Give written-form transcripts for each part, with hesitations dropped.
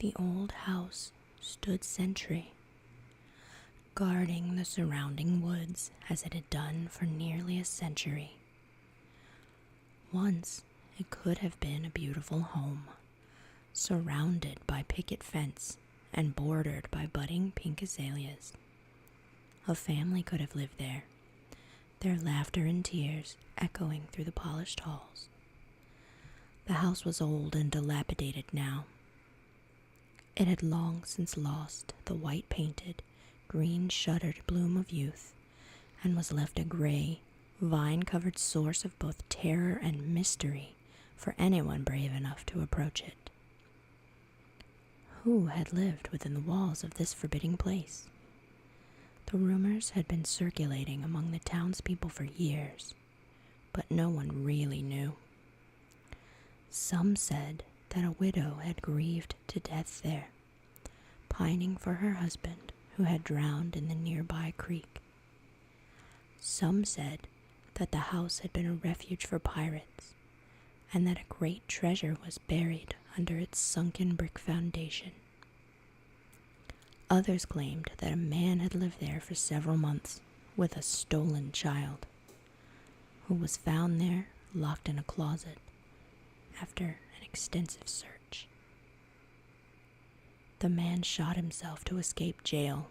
The old house stood sentry, guarding the surrounding woods as it had done for nearly a century. Once, it could have been a beautiful home, surrounded by picket fence and bordered by budding pink azaleas. A family could have lived there, their laughter and tears echoing through the polished halls. The house was old and dilapidated now. It had long since lost the white-painted, green-shuttered bloom of youth and was left a gray, vine-covered source of both terror and mystery for anyone brave enough to approach it. Who had lived within the walls of this forbidding place? The rumors had been circulating among the townspeople for years, but no one really knew. Some said that a widow had grieved to death there, pining for her husband who had drowned in the nearby creek. Some said that the house had been a refuge for pirates, and that a great treasure was buried under its sunken brick foundation. Others claimed that a man had lived there for several months with a stolen child, who was found there locked in a closet after an extensive search. The man shot himself to escape jail,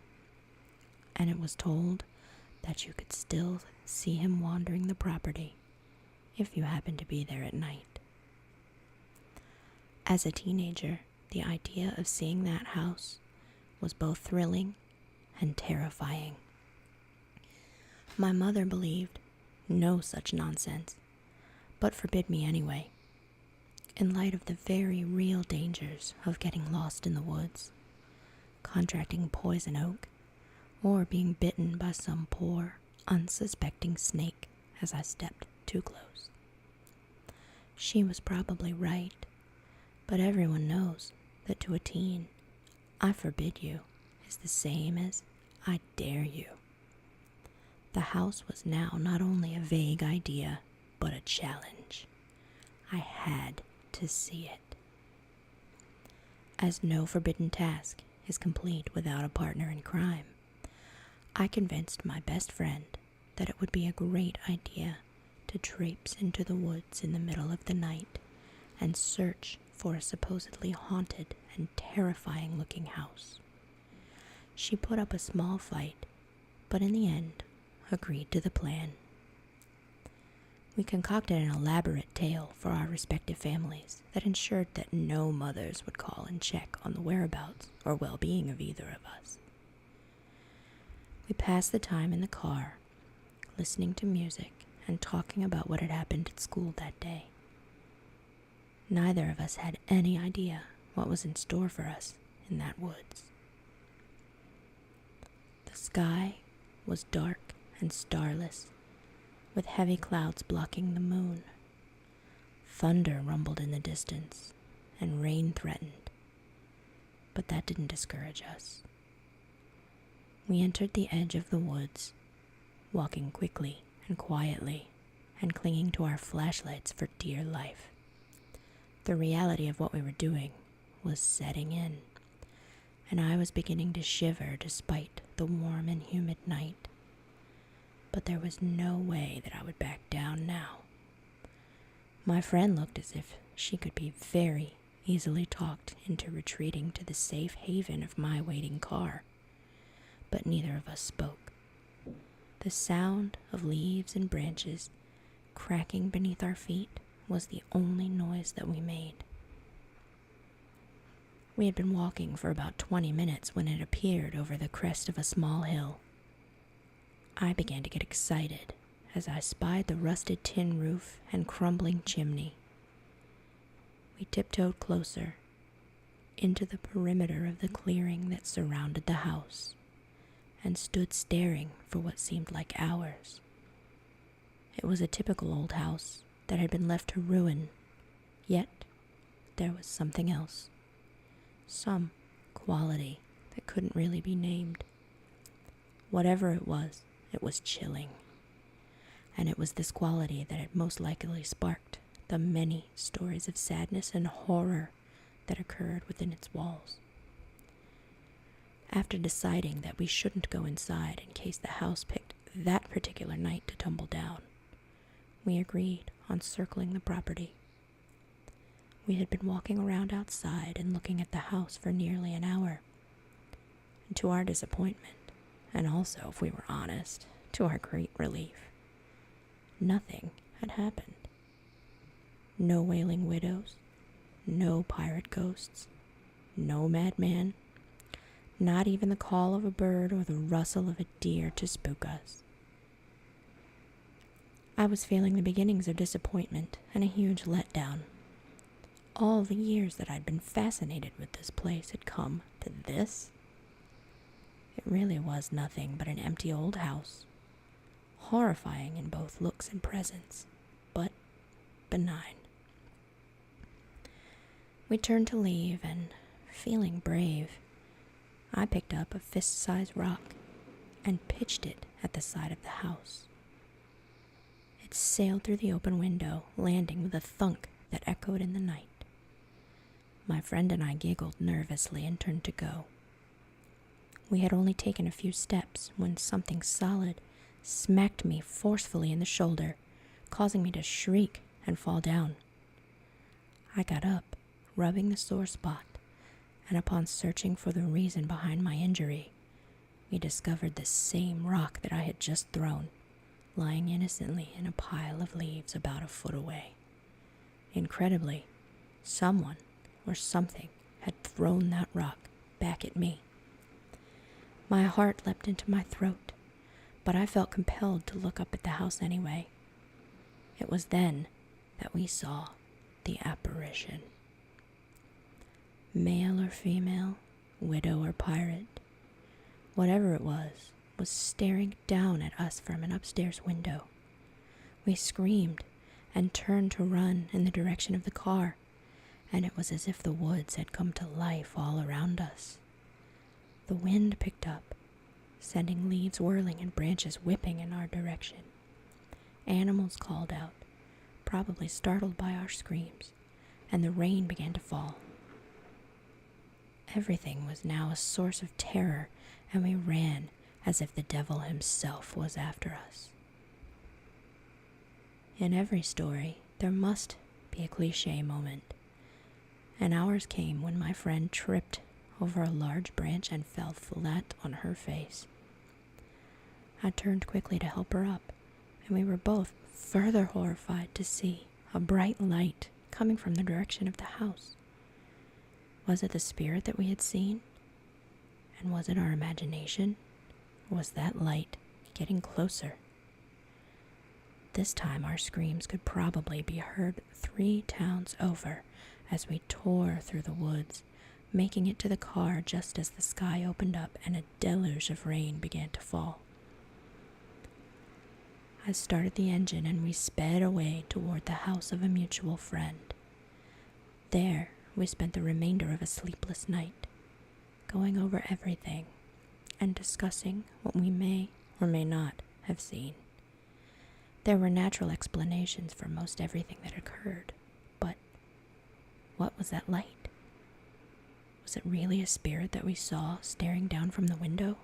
and it was told that you could still see him wandering the property if you happened to be there at night. As a teenager, the idea of seeing that house was both thrilling and terrifying. My mother believed no such nonsense, but forbid me anyway, in light of the very real dangers of getting lost in the woods, contracting poison oak, or being bitten by some poor, unsuspecting snake as I stepped too close. She was probably right, but everyone knows that to a teen, I forbid you is the same as I dare you. The house was now not only a vague idea, but a challenge. I had to see it. As no forbidden task is complete without a partner in crime, I convinced my best friend that it would be a great idea to traipse into the woods in the middle of the night and search for a supposedly haunted and terrifying-looking house. She put up a small fight, but in the end agreed to the plan. We concocted an elaborate tale for our respective families that ensured that no mothers would call and check on the whereabouts or well-being of either of us. We passed the time in the car, listening to music and talking about what had happened at school that day. Neither of us had any idea what was in store for us in that woods. The sky was dark and starless, with heavy clouds blocking the moon. Thunder rumbled in the distance, and rain threatened, but that didn't discourage us. We entered the edge of the woods, walking quickly and quietly, and clinging to our flashlights for dear life. The reality of what we were doing was setting in, and I was beginning to shiver despite the warm and humid night. But there was no way that I would back down now. My friend looked as if she could be very easily talked into retreating to the safe haven of my waiting car, but neither of us spoke. The sound of leaves and branches cracking beneath our feet was the only noise that we made. We had been walking for about 20 minutes when it appeared over the crest of a small hill. I began to get excited as I spied the rusted tin roof and crumbling chimney. We tiptoed closer into the perimeter of the clearing that surrounded the house and stood staring for what seemed like hours. It was a typical old house that had been left to ruin, yet there was something else, some quality that couldn't really be named. Whatever it was chilling, and it was this quality that had most likely sparked the many stories of sadness and horror that occurred within its walls. After deciding that we shouldn't go inside in case the house picked that particular night to tumble down, we agreed on circling the property. We had been walking around outside and looking at the house for nearly an hour. And to our disappointment, and also, if we were honest, to our great relief, nothing had happened. No wailing widows, no pirate ghosts, no madman, not even the call of a bird or the rustle of a deer to spook us. I was feeling the beginnings of disappointment and a huge letdown. All the years that I'd been fascinated with this place had come to this. It really was nothing but an empty old house, horrifying in both looks and presence, but benign. We turned to leave, and, feeling brave, I picked up a fist-sized rock and pitched it at the side of the house. It sailed through the open window, landing with a thunk that echoed in the night. My friend and I giggled nervously and turned to go. We had only taken a few steps when something solid smacked me forcefully in the shoulder, causing me to shriek and fall down. I got up, rubbing the sore spot, and upon searching for the reason behind my injury, we discovered the same rock that I had just thrown, lying innocently in a pile of leaves about a foot away. Incredibly, someone or something had thrown that rock back at me. My heart leapt into my throat, but I felt compelled to look up at the house anyway. It was then that we saw the apparition. Male or female, widow or pirate, whatever it was staring down at us from an upstairs window. We screamed and turned to run in the direction of the car, and it was as if the woods had come to life all around us. The wind picked up, sending leaves whirling and branches whipping in our direction. Animals called out, probably startled by our screams, and the rain began to fall. Everything was now a source of terror, and we ran as if the devil himself was after us. In every story, there must be a cliché moment, and ours came when my friend tripped over a large branch and fell flat on her face. I turned quickly to help her up, and we were both further horrified to see a bright light coming from the direction of the house. Was it the spirit that we had seen? And was it our imagination? Or was that light getting closer? This time our screams could probably be heard 3 towns over as we tore through the woods, making it to the car just as the sky opened up and a deluge of rain began to fall. I started the engine and we sped away toward the house of a mutual friend. There, we spent the remainder of a sleepless night, going over everything and discussing what we may or may not have seen. There were natural explanations for most everything that occurred, but what was that light? Was it really a spirit that we saw staring down from the window?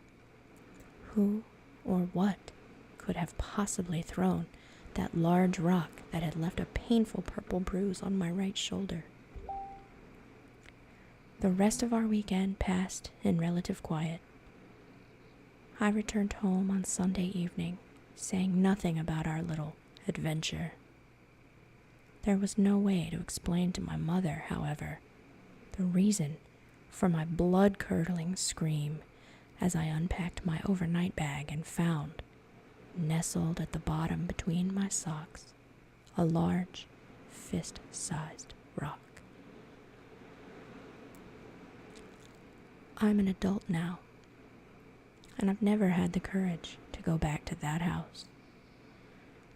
Who or what could have possibly thrown that large rock that had left a painful purple bruise on my right shoulder? The rest of our weekend passed in relative quiet. I returned home on Sunday evening, saying nothing about our little adventure. There was no way to explain to my mother, however, the reason for my blood-curdling scream as I unpacked my overnight bag and found, nestled at the bottom between my socks, a large, fist-sized rock. I'm an adult now, and I've never had the courage to go back to that house.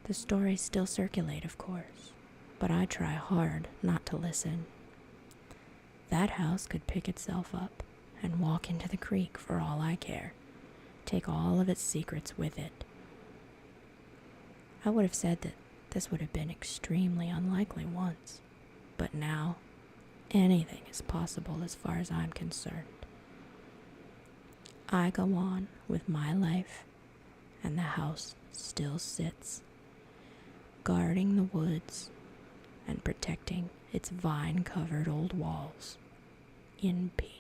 The stories still circulate, of course, but I try hard not to listen. That house could pick itself up and walk into the creek for all I care, take all of its secrets with it. I would have said that this would have been extremely unlikely once, but now anything is possible as far as I'm concerned. I go on with my life, and the house still sits, guarding the woods and protecting its vine-covered old walls in peace.